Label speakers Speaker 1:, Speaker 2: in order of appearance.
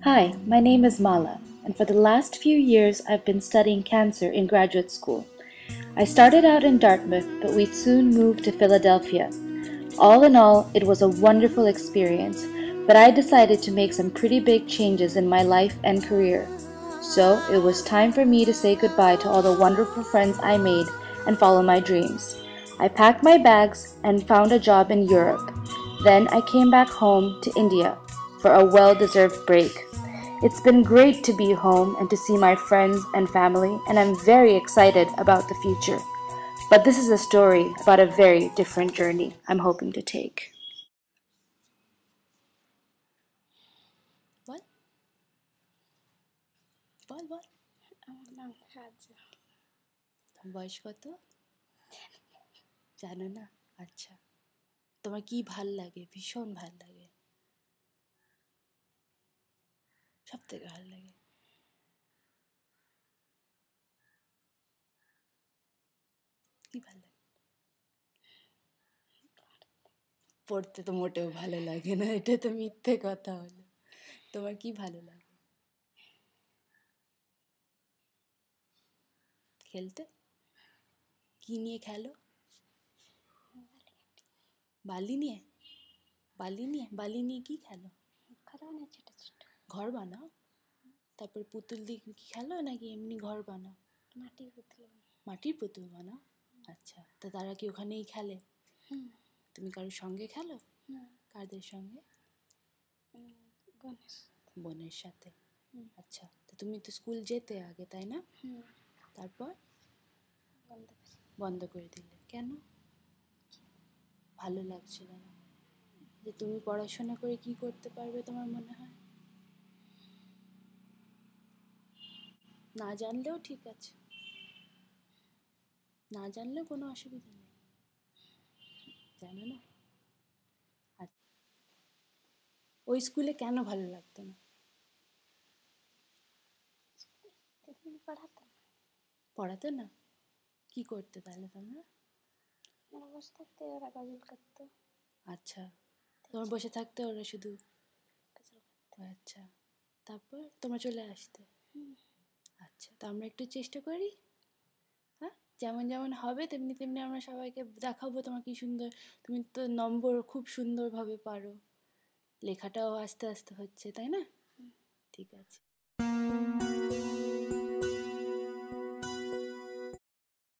Speaker 1: Hi, my name is Mala, and for the last few years I've been studying cancer in graduate school. I started out in Dartmouth, but we soon moved to Philadelphia. All in all, it was a wonderful experience, but I decided to make some pretty big changes in my life and career. So it was time for me to say goodbye to all the wonderful friends I made and follow my dreams. I packed my bags and found a job in Europe. Then I came back home to India for a well-deserved break. It's been great to be home and to see my friends and family, and I'm very excited about the future. But this is a story about a very different journey I'm hoping to take.
Speaker 2: বল বল বল
Speaker 3: আমার নাম খাজা।
Speaker 2: তোমার বয়স কত? জানো না? আচ্ছা, তোমার কি ভাল লাগে? ভীষণ ভাল লাগে, সব থেকে ভাল লাগে। কি ভাল লাগে? পড়তে তো মোটেও ভালো লাগে না, এটা তো মিথ্যে কথা হলো। তোমার কি ভালো লাগে? খেলতে? কি নিয়ে খেলো? বালি নিয়ে? বালি নিয়ে কি খেলো?
Speaker 3: খেলনা ছোট ছোট
Speaker 2: ঘর বানাও? তারপর পুতুল দিয়ে কি খেলো, নাকি এমনি ঘর বানাও?
Speaker 3: মাটির পুতুল।
Speaker 2: মাটির পুতুল বানাও? আচ্ছা, তা তারা কি ওখানেই খেলে? তুমি কারোর সঙ্গে খেলো? কাদের সঙ্গে?
Speaker 3: গণেশ।
Speaker 2: বোনের সাথে। আচ্ছা, তো তুমি তো স্কুল যেতে আগে, তাই না? তারপর বন্ধ করে দিলে কেন? ভালো লাগছিল না? যে তুমি পড়াশোনা করে কি করতে পারবে তোমার মনে হয়? না জানলেও ঠিক আছে, না জানলেও কোনো অসুবিধা নেই, জানো না? আর ওই স্কুলে কেন ভালো লাগতো না?
Speaker 3: পড়াতো না।
Speaker 2: পড়াতো না? কি করতে তাহলে তোমরা?
Speaker 3: ওরা বসে থাকতে ওরা গজল করতো।
Speaker 2: আচ্ছা, তোমার বসে থাকতে ওরা শুধু? আচ্ছা, তারপর তোমরা চলে আসতে? আচ্ছা, তো আমরা একটু চেষ্টা করি, হ্যাঁ? যেমন যেমন হবে তেমনি তেমনি আমরা সবাইকে দেখাবো তোমার কি সুন্দর, তুমি তো নম্বর খুব সুন্দরভাবে পারো, লেখাটাও আস্তে আস্তে হচ্ছে, তাই না? ঠিক আছে।